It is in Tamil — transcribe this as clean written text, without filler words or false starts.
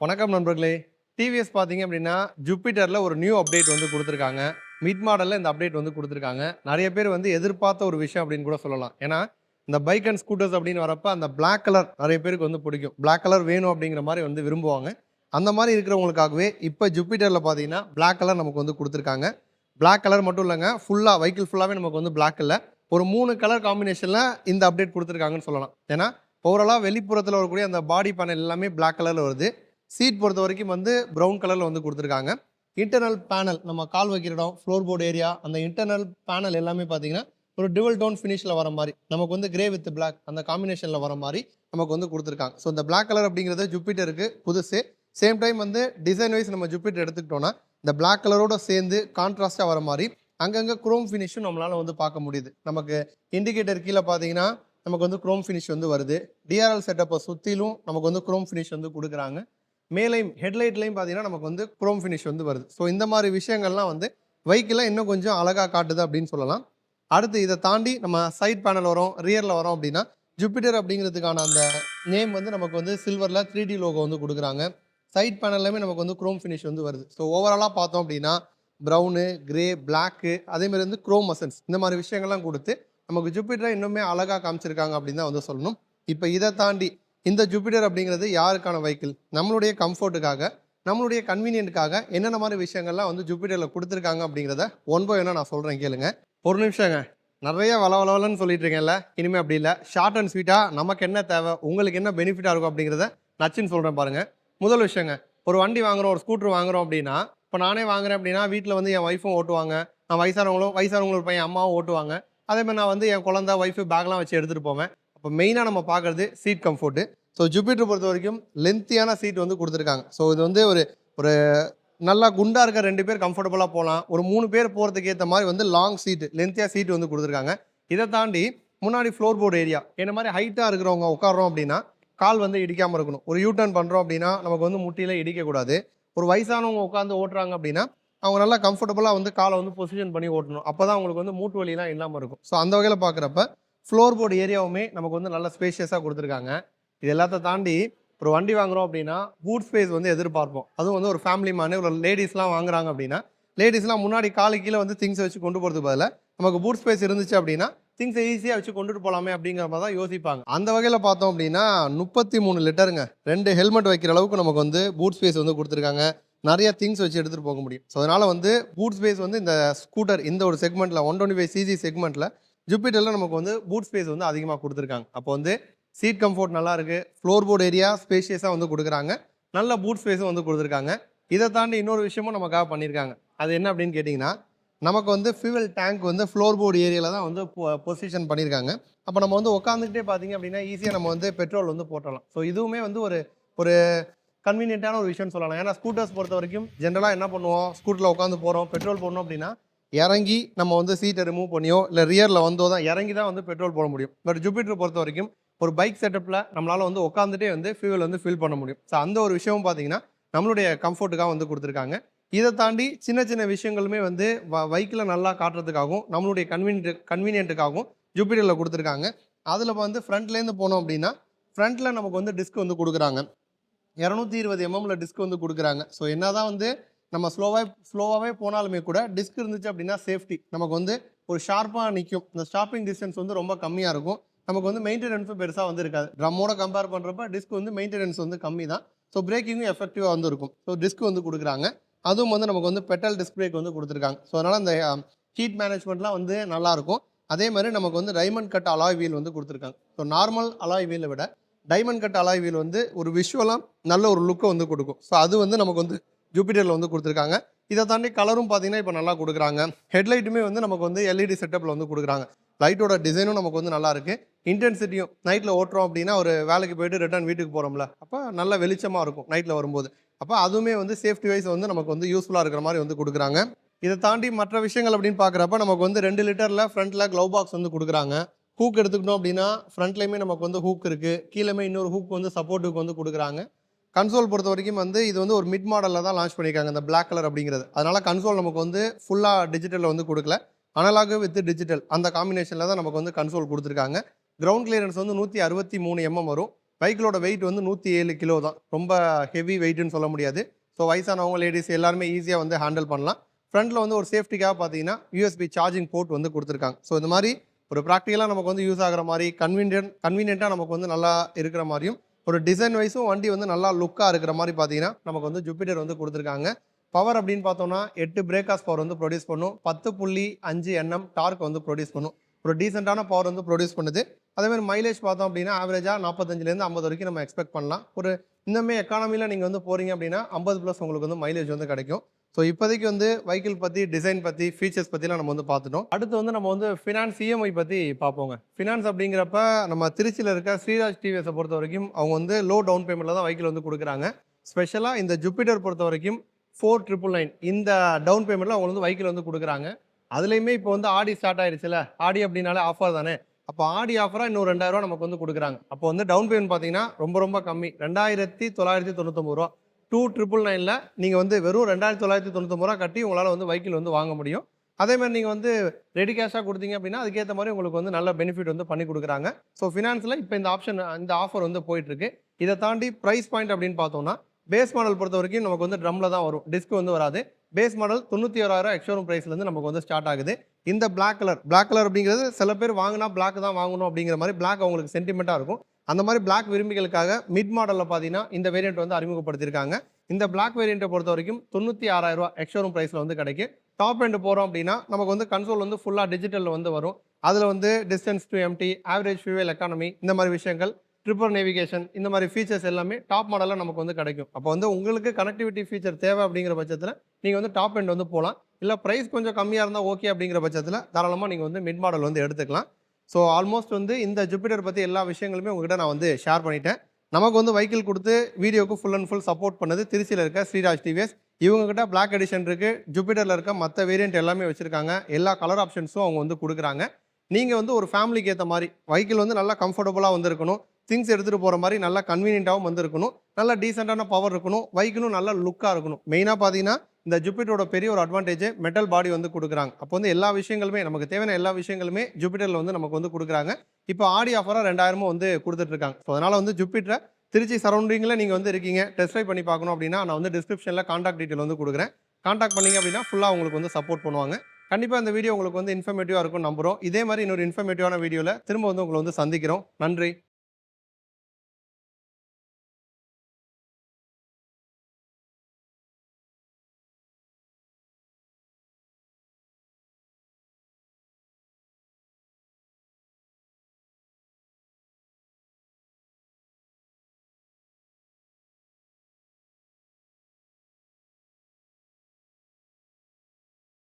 வணக்கம் நண்பர்களே. டிவிஎஸ் பார்த்தீங்க அப்படின்னா, ஜூபிட்டர்ல ஒரு நியூ அப்டேட் வந்து குடுத்துருக்காங்க. மிட் மாடல்ல இந்த அப்டேட் வந்து குடுத்துருக்காங்க. நெறைய பேர் வந்து எதிர்பார்த்த ஒரு விஷயம் அப்படின்னு கூட சொல்லலாம். ஏன்னா, இந்த பைக் அண்ட் ஸ்கூட்டர்ஸ் அப்படின்னு வரப்ப, அந்த பிளாக் கலர் நெறைய பேருக்கு வந்து பிடிக்கும். பிளாக் கலர் வேணும் அப்படிங்கிற மாரி வந்து விரும்புவாங்க. அந்த மாரி இருக்கிறவங்களுக்காகவே, இப்ப ஜூபிட்டர்ல பார்த்தீங்கன்னா, பிளாக் கலர் நமக்கு வந்து குடுத்துருக்காங்க. பிளாக் கலர் மட்டும் இல்லங்க, வெஹிக்கிள் ஃபுல்லாவே நமக்கு வந்து பிளாக் இல்ல. ஒரு 3 கலர் காம்பினேஷன்ல இந்த அப்டேட் குடுத்துருக்காங்கன்னு சொல்லலாம். ஏன்னா, ஓவராலா வெளிப்புறத்துல வரக்கூடிய அந்த பாடி பேனல் எல்லாமே பிளாக் கலர்ல வருது. சீட் பொறுத்தவரைக்கும் வந்து ப்ரவுன் கலர்ல வந்து குடுத்துருக்காங்க. இன்டர்னல் பேனல் நம்ம கால் வைக்கிற இடம், ஃப்ளோர் போர்ட் ஏரியா, அந்த இன்டர்னல் பேனல் எல்லாமே பார்த்தீங்கன்னா, ஒரு டுவல் டோன் ஃபினிஷ்ல வர மாரி, நமக்கு வந்து கிரே வித் பிளாக் அந்த காம்பினேஷன்ல வர மாரி நமக்கு வந்து குடுத்துருக்காங்க. ஸோ இந்த பிளாக் கலர் அப்படிங்கிறது ஜூபிட்டருக்கு புதுசு. சேம் டைம் வந்து டிசைன் வைஸ் நம்ம ஜூபிட்டர் எடுத்துக்கிட்டோம்னா, இந்த பிளாக் கலரோட சேர்ந்து கான்ட்ராஸ்ட்டா வர மாரி, அங்கங்க குரோம் ஃபினிஷும் நம்மளால வந்து பார்க்க முடியுது. நமக்கு இண்டிகேட்டர் கீழ பார்த்தீங்கன்னா, நமக்கு வந்து குரோம் ஃபினிஷ் வந்து வருது. டிஆர்எல் செட்டப்ப சுத்திலும் நமக்கு வந்து குரோம் ஃபினிஷ் வந்து குடுக்குறாங்க. மேலேயும் ஹெட்லைட்லயும் பார்த்தீங்கன்னா, நமக்கு வந்து குரோம் ஃபினிஷ் வந்து வருது. ஸோ இந்த மாரி விஷயங்கள்லாம் வந்து வெஹிக்கிள இன்னும் கொஞ்சம் அழகா காட்டுது அப்படின்னு சொல்லலாம். அடுத்து இத தாண்டி நம்ம சைட் பேனல் வரோம், ரியர்ல வரோம் அப்படின்னா, ஜூபிட்டர் அப்படிங்கிறதுக்கான அந்த நேம் வந்து நமக்கு வந்து சில்வர்ல 3D லோகோ வந்து குடுக்குறாங்க. சைட் பேனல்லயுமே நமக்கு வந்து குரோம் ஃபினிஷ் வந்து வருது. ஸோ ஓவராலா பார்த்தோம் அப்படின்னா, ப்ரவுனு, கிரே, பிளாக்கு அதே மாரி வந்து குரோம் மசன்ஸ் இந்த மாரி விஷயங்கள்லாம் குடுத்து, நமக்கு ஜூபிட்டர இன்னுமே அழகா காமிச்சிருக்காங்க அப்படின்னு தான் வந்து சொல்லணும். இப்ப இத தாண்டி இந்த ஜூபிட்டர் அப்படிங்கிறது யாருக்கான வெஹிக்கிள்? நம்மளுடைய கம்ஃபோர்ட்டுக்காக, நம்மளுடைய கன்வீனியன்ட்க்காக என்னென்ன மாரி விஷயங்கள்லாம் வந்து ஜூபிட்டர்ல குடுத்துருக்காங்க அப்படிங்கிறத ஒன் பை ஒன்னா நான் சொல்றேன் கேளுங்க. ஒரு நிமிஷங்க. நெறைய வளவளன்னு சொல்லிட்டு இருக்கேன்ல. இனிமே அப்படி இல்ல. ஷார்ட் அண்ட் ஸ்வீட்டா நமக்கு என்ன தேவை? உங்களுக்கு என்ன பெனிஃபிட்டா இருக்கும் அப்படிங்கிறத நச்சுன்னு சொல்றேன் பாருங்க. முதல் விஷயங்க. ஒரு வண்டி வாங்குறோம், ஒரு ஸ்கூட்டர் வாங்குறோம் அப்படின்னா, இப்ப நானே வாங்குறேன் அப்படின்னா, வீட்ல வந்து என் ஒய்ஃபும் ஓட்டுவாங்க. நான் வயசானவங்களும் இருப்பேன். என் அம்மாவும் ஓட்டுவாங்க. அதே மாரி நான் வந்து என் குழந்தை, ஒய்ஃப் பேக்லாம் வச்சு எடுத்துட்டு போவேன். அப்ப மெயினா நம்ம பார்க்கறது சீட் கம்ஃபோர்ட். ஸோ ஜூபிட்டர் பொறுத்தவரைக்கும் லென்த்தியான சீட் வந்து குடுத்துருக்காங்க. ஸோ இது வந்து ஒரு ஒரு நல்லா குண்டா இருக்க 2 பேர் கம்ஃபர்டபுளா போலாம். ஒரு 3 பேர் போறதுக்கு ஏத்த மாரி வந்து லாங் சீட், லென்த்தியா சீட் வந்து குடுத்துருக்காங்க. இத தாண்டி முன்னாடி ஃப்ளோர் போர்ட் ஏரியா. என்ன மாரி ஹைட்டா இருக்கிறவங்க உட்கார்றோம் அப்படின்னா, கால் வந்து இடிக்காம இருக்கணும். ஒரு யூ டர்ன் பண்றோம் அப்படின்னா, நமக்கு வந்து முட்டியில இடிக்கக்கூடாது. ஒரு வயசானவங்க உட்கார்ந்து ஓட்டுறாங்க அப்படின்னா, அவங்க நல்லா கம்ஃபர்டபுளா வந்து கால வந்து பொசிஷன் பண்ணி ஓட்டணும். அப்பதான் அவங்களுக்கு வந்து மூட்டு வலிலாம் இல்லாம இருக்கும். ஸோ அந்த வகையில பார்க்குறப்ப, ஃப்ளோர் போர்ட் ஏரியாவுமே நமக்கு வந்து நல்ல ஸ்பேஷியஸா குடுத்துருக்காங்க. இது எல்லாத்த தாண்டி ஒரு வண்டி வாங்குறோம் அப்படின்னா, பூட் ஸ்பேஸ் வந்து எதிர்பார்ப்போம். அதுவும் வந்து ஒரு ஃபேமிலி மேனு ஒரு லேடீஸ்லாம் வாங்குறாங்க அப்படின்னா, லேடீஸ்லாம் முன்னாடி காலுக்கு கீழ வந்து திங்ஸ் வச்சு கொண்டு போறதுக்கு பதிலா, நமக்கு பூட் ஸ்பேஸ் இருந்துச்சு அப்படின்னா, திங்ஸ ஈஸியா வச்சு கொண்டுட்டு போலாமே அப்படிங்கிற மாரி தான் யோசிப்பாங்க. அந்த வகையில பார்த்தோம் அப்படின்னா, 33 லிட்டருங்க. 2 ஹெல்மெட் வைக்கிற அளவுக்கு நமக்கு வந்து பூட் ஸ்பேஸ் வந்து குடுத்துருக்காங்க. நெறைய திங்ஸ் வச்சு எடுத்துட்டு போக முடியும். ஸோ அதனால வந்து பூட் ஸ்பேஸ் வந்து இந்த ஸ்கூட்டர் இந்த ஒரு செக்மெண்ட்ல 125 சிசி செக்மெண்ட்ல ஜூபிட்டர்ல நமக்கு வந்து பூட் ஸ்பேஸ் வந்து அதிகமா குடுத்துருக்காங்க. அப்போ வந்து சீட் கம்ஃபோர்ட் நல்லா இருக்கு. ஃப்ளோர் போர்ட் ஏரியா ஸ்பேஷியஸா வந்து குடுக்குறாங்க. நல்ல பூட் ஸ்பேஸும் வந்து குடுத்துருக்காங்க. இத தாண்டி இன்னொரு விஷயமும் நமக்காக பண்ணியிருக்காங்க. அது என்ன அப்படின்னு கேட்டீங்கன்னா, நமக்கு வந்து ஃபியூவல் டேங்க் வந்து ஃப்ளோர் போர்ட் ஏரியால தான் வந்து பொசிஷன் பண்ணியிருக்காங்க. அப்ப நம்ம வந்து உட்காந்துக்கிட்டே பார்த்தீங்க அப்படின்னா, ஈஸியா நம்ம வந்து பெட்ரோல் வந்து போட்டுறலாம். ஸோ இதுவுமே வந்து ஒரு ஒரு கன்வீனியன்ட்டான ஒரு விஷயம்னு சொல்லலாம். ஏன்னா ஸ்கூட்டர்ஸ் பொறுத்தவரைக்கும் ஜென்ரலா என்ன பண்ணுவோம், ஸ்கூட்டர்ல உட்காந்து போறோம், பெட்ரோல் போடணும் அப்படின்னா, இறங்கி நம்ம வந்து சீட்ட ரிமூவ் பண்ணியோ, இல்ல ரியர்ல வந்தோ தான் இறங்கி தான் வந்து பெட்ரோல் போட முடியும். பட் ஜூபிட்டர் பொறுத்தவரைக்கும் ஒரு பைக் செட்டப்ல நம்மளால வந்து உட்காந்துட்டே வந்து ஃபியூவல் வந்து ஃபில் பண்ண முடியும். ஸோ அந்த ஒரு விஷயமும் பார்த்தீங்கன்னா, நம்மளுடைய கம்ஃபோர்ட்டுக்காக வந்து குடுத்துருக்காங்க. இத தாண்டி சின்ன சின்ன விஷயங்களுமே வந்து வெஹிக்கிள நல்லா காட்டுறதுக்காகவும், நம்மளுடைய கன்வீனியன்ட்டுக்காகவும் ஜூபிட்டர்ல குடுத்துருக்காங்க. அதுல வந்து ஃப்ரண்ட்லேருந்து போனோம் அப்படின்னா, ஃப்ரண்ட்ல நமக்கு வந்து டிஸ்க் வந்து குடுக்குறாங்க. 220 எம்எம்ல டிஸ்க் வந்து குடுக்குறாங்க. ஸோ என்னதான் வந்து நம்ம ஸ்லோவாவே போனாலுமே கூட டிஸ்க் இருந்துச்சு அப்படின்னா சேஃப்டி. நமக்கு வந்து ஒரு ஷார்ப்பா நிக்கும். இந்த ஸ்டாப்பிங் டிஸ்டன்ஸ் வந்து ரொம்ப கம்மியா இருக்கும். நமக்கு வந்து மெயின்டனன்ஸும் பெருசா வந்து இருக்காது. ட்ரம்மோட கம்பேர் பண்றப்ப டிஸ்க் வந்து மெயின்டனன்ஸ் வந்து கம்மி தான். ஸோ பிரேக்கிங்கும் எஃபெக்டிவா வந்து இருக்கும். ஸோ டிஸ்க் வந்து குடுக்குறாங்க. அதுவும் வந்து நமக்கு வந்து பெடல் டிஸ்க் பிரேக் வந்து குடுத்துருக்காங்க. ஸோ அதனால அந்த ஹீட் மேனேஜ்மெண்ட்லாம் வந்து நல்லாருக்கும். அதே மாரி நமக்கு வந்து டைமண்ட் கட் அலாய் வீல் வந்து குடுத்துருக்காங்க. ஸோ நார்மல் அலாய் வீல விட டைமண்ட் கட் அலாய் வீல் வந்து ஒரு விஷுவலா நல்ல ஒரு லுக்க வந்து குடுக்கும். ஸோ அது வந்து நமக்கு வந்து ஜூபிட்டர்ல வந்து குடுத்துருக்காங்க. இத தாண்டி கலரும் பார்த்தீங்கன்னா, இப்ப நல்லா குடுக்குறாங்க. ஹெட்லைட்டுமே வந்து நமக்கு வந்து எல்இடி செட்டப்ல வந்து குடுக்குறாங்க. லைட்டோட டிசைனும் நமக்கு வந்து நல்லா இருக்கு. இன்டென்சிட்டியும் நைட்ல ஓட்டுறோம் அப்படின்னா, ஒரு வேலைக்கு போயிட்டு ரிட்டர்ன் வீட்டுக்கு போறோம்ல, அப்ப நல்ல வெளிச்சமா இருக்கும் நைட்ல வரும்போது. அப்ப அதுவுமே வந்து சேஃப்டி வைஸ் வந்து நமக்கு வந்து யூஸ்ஃபுல்லா இருக்கிற மாரி வந்து குடுக்குறாங்க. இத தாண்டி மற்ற விஷயங்கள் அப்படின்னு பார்க்குறப்ப, நமக்கு வந்து 2 லிட்டர்ல ஃப்ரண்ட்ல க்ளவ் பாக்ஸ் வந்து குடுக்குறாங்க. ஹூக் எடுத்துக்கிட்டோம் அப்படின்னா, ஃப்ரண்ட்லயுமே நமக்கு வந்து ஹூக் இருக்கு. கீழயுமே இன்னொரு ஹூக் வந்து சப்போர்ட்டுக்கு வந்து குடுக்குறாங்க. கன்சோல் பொறுத்தவரைக்கும் வந்து இது வந்து ஒரு மிட் மாடல்ல தான் லான்ச் பண்ணியிருக்காங்க. இந்த பிளாக் கலர் அப்படிங்கிறது. அதனால கன்சோல் நமக்கு வந்து ஃபுல்லா டிஜிட்டல்ல வந்து குடுக்கல. அனலாக் வித் டிஜிட்டல் அந்த காம்பினேஷன்ல தான் நமக்கு வந்து கன்சோல் குடுத்துருக்காங்க. கிரவுண்ட் கிளியரன்ஸ் வந்து 163 எம்எம் வரும். வெஹிக்கிளோட வெயிட் வந்து 107 கிலோ தான். ரொம்ப ஹெவி வெயிட்னு சொல்ல முடியாது. ஸோ வயசானவங்க, லேடீஸ் எல்லாருமே ஈஸியாக வந்து ஹேண்டில் பண்ணலாம். ஃப்ரண்ட்டில் வந்து ஒரு சேஃப்டிக்காக பார்த்தீங்கன்னா யூஎஸ்பி சார்ஜிங் போர்ட் வந்து கொடுத்துருக்காங்க. ஸோ இந்த மாதிரி ஒரு ப்ராக்டிக்கலாக நமக்கு வந்து யூஸ் ஆகிற மாதிரி கன்வீனியண்ட்டாக நமக்கு வந்து நல்லா இருக்கிற மாதிரியும், ஒரு டிசைன் வைஸும் வண்டி வந்து நல்லா லுக்காக இருக்கிற மாதிரி பார்த்தீங்கன்னா நமக்கு வந்து ஜூபிட்டர் வந்து கொடுத்துருக்காங்க. பவர் அப்படின்னு பார்த்தோம்னா 8 பிரேக்காஸ் பவர் வந்து ப்ரொடியூஸ் பண்ணும். 10.5 Nm டார்க் வந்து ப்ரொடியூஸ் பண்ணும். ஒரு டீசெண்டான பவர் வந்து ப்ரொடியூஸ் பண்ணுது. அதேமாதிரி மைலேஜ் பார்த்தோம் அப்படின்னா ஆவரேஜாக 45லேருந்து 50 வரைக்கும் நம்ம எக்ஸ்பெக்ட் பண்ணலாம். ஒரு இந்தமாதிரி எக்கானமியில் நீங்கள் வந்து போகிறீங்க அப்படின்னா 50+ உங்களுக்கு வந்து மைலேஜ் வந்து கிடைக்கும். ஸோ இப்போதைக்கு வந்து வெஹிக்கிள் பற்றி, டிசைன் பற்றி, ஃபீச்சர்ஸ் பற்றிலாம் நம்ம வந்து பார்த்துட்டோம். அடுத்து வந்து நம்ம வந்து ஃபினான்ஸ் இஎம்ஐ பற்றி பார்ப்போங்க. ஃபினான்ஸ் அப்படிங்கிறப்ப நம்ம திருச்சியில் இருக்க ஸ்ரீராஜ் டிவிஎஸை பொறுத்த வரைக்கும் அவங்க வந்து லோ டவுன் பேமெண்ட்டில் தான் வெஹிக்கிள் வந்து கொடுக்குறாங்க. ஸ்பெஷலாக இந்த ஜூபிட்டர் பொறுத்த வரைக்கும் 4999 இந்த டவுன் பேமெண்ட்டில் அவங்க வந்து வெஹிக்கிள் வந்து கொடுக்குறாங்க. அதுலேயுமே இப்போ வந்து ஆடி ஸ்டார்ட் ஆயிடுச்சுல, ஆடி அப்படின்னாலே ஆஃபர் தானே. அப்போ ஆடி ஆஃபராக இன்னும் 2000 நமக்கு வந்து கொடுக்குறாங்க. அப்போ வந்து டவுன் பேமெண்ட் பார்த்தீங்கன்னா ரொம்ப ரொம்ப கம்மி, 2999 2999ல் நீங்கள் வந்து வெறும் 2999 கட்டி உங்களால் வந்து வெஹிக்கிள் வந்து வாங்க முடியும். அதேமாதிரி நீங்கள் வந்து ரெடி கேஷாக கொடுத்தீங்க அப்படின்னா அதுக்கேற்ற மாதிரி உங்களுக்கு வந்து நல்ல பெனிஃபிட் வந்து பண்ணி கொடுக்குறாங்க. ஸோ ஃபினான்ஸில் இப்போ இந்த ஆஃபர் வந்து போயிட்டுருக்கு. இதை தாண்டி ப்ரைஸ் பாயிண்ட் அப்படின்னு பார்த்தோம்னா பேஸ் மாடல் பொறுத்த வரைக்கும் நமக்கு வந்து ட்ரம்ல தான் வரும், டிஸ்க் வந்து வராது. பேஸ் மாடல் 91,000 எக்ஸ்ஷோரூம் ப்ரைஸ்லேருந்து நமக்கு வந்து ஸ்டார்ட் ஆகுது. இந்த பிளாக் கலர் அப்படிங்கிறது சில பேர் வாங்கினா பிளாக் தான் வாங்கணும் அப்படிங்கிற மாதிரி பிளாக் அவங்களுக்கு சென்டிமெண்ட்டாக இருக்கும். அந்த மாதிரி பிளாக் விரும்பிகளுக்காக மிட் மாடலில் பார்த்தீங்கன்னா இந்த வேரியண்ட் வந்து அறிமுகப்படுத்தியிருக்காங்க. இந்த பிளாக் வேரியண்ட்டை பொறுத்த வரைக்கும் 96,000 எக்ஸ்ஷோரூம் ப்ரைஸில் வந்து கிடைக்கும். டாப் எண்ட் போகிறோம் அப்படின்னா நமக்கு வந்து கன்சோல் வந்து ஃபுல்லாக டிஜிட்டலில் வந்து வரும். அதில் வந்து distance to empty, average fuel economy, இந்த மாதிரி விஷயங்கள், ட்ரிப்பர் நேவிகேஷன், இந்த மாதிரி ஃபீச்சர்ஸ் எல்லாமே டாப் மாடலில் நமக்கு வந்து கிடைக்கும். அப்போ வந்து உங்களுக்கு கனெக்டிவிட்டி ஃபீச்சர் தேவை அப்படிங்கிற பட்சத்தில் நீங்கள் வந்து டாப் எண்ட் வந்து போகலாம். இல்லை ப்ரைஸ் கொஞ்சம் கம்மியாக இருந்தால் ஓகே அப்படிங்கிற பட்சத்தில் தாராளமாக நீங்கள் வந்து மிட் மாடல் வந்து எடுத்துக்கலாம். ஸோ ஆல்மோஸ்ட் வந்து இந்த ஜூபிட்டர் பற்றி எல்லா விஷயங்களுமே உங்ககிட்ட நான் வந்து ஷேர் பண்ணிட்டேன். நமக்கு வந்து வெஹிக்கிள் கொடுத்து வீடியோக்கு ஃபுல் அண்ட் ஃபுல் சப்போர்ட் பண்ணது திருச்சியில் இருக்க ஸ்ரீராஜ் டிவிஎஸ். இவங்ககிட்ட பிளாக் எடிஷன் இருக்குது, ஜூபிட்டரில் இருக்க மற்ற வேரியண்ட் எல்லாமே வச்சுருக்காங்க. எல்லா கலர் ஆப்ஷன்ஸும் அவங்க வந்து கொடுக்குறாங்க. நீங்கள் வந்து ஒரு ஃபேமிலிக்கு ஏற்ற மாதிரி வெஹிக்கிள் வந்து நல்லா கம்ஃபர்டபுளாக வந்து இருக்கணும், திங்ஸ் எடுத்துகிட்டு போகிற மாதிரி நல்லா கன்வீனியண்ட்டாகவும் வந்து இருக்கணும், நல்லா டீசெண்டான பவர் இருக்கணும், வெஹிக்கிளும் நல்லா லுக்காக இருக்கணும். மெயினாக பார்த்தீங்கன்னா இந்த ஜூபிட்டரோட பெரிய ஒரு அட்வான்டேஜ் மெட்டல் பாடி வந்து கொடுக்குறாங்க. அப்போ வந்து எல்லா விஷயங்களுமே நமக்கு தேவையான எல்லா விஷயங்களுமே ஜூபிட்டரில் வந்து நமக்கு வந்து கொடுக்குறாங்க. இப்போ ஆடி ஆஃபராக 2000 வந்து கொடுத்துட்ருக்காங்க. ஸோ அதனால் வந்து ஜூபிட்டரை திருச்சி சரௌண்டிங்கில் நீங்கள் வந்து இருக்கீங்க, டெஸ்ட் ட்ரைவ் பண்ணி பார்க்கணும் அப்படின்னா நான் வந்து டிஸ்கிரிப்ஷனில் கான்டாக்ட் டீட்டெயில் வந்து கொடுக்குறேன். கான்டாக்ட் பண்ணிங்க அப்படின்னா ஃபுல்லாக உங்களுக்கு வந்து சப்போர்ட் பண்ணுவாங்க. கண்டிப்பாக இந்த வீடியோ உங்களுக்கு வந்து இன்ஃபர்மேட்டிவாக இருக்கும்னு நம்புகிறோம். இதே மாதிரி இன்னொரு இன்ஃபர்மேட்டிவான வீடியோவில் திரும்ப வந்து உங்களை வந்து சந்திக்கிறோம். நன்றி.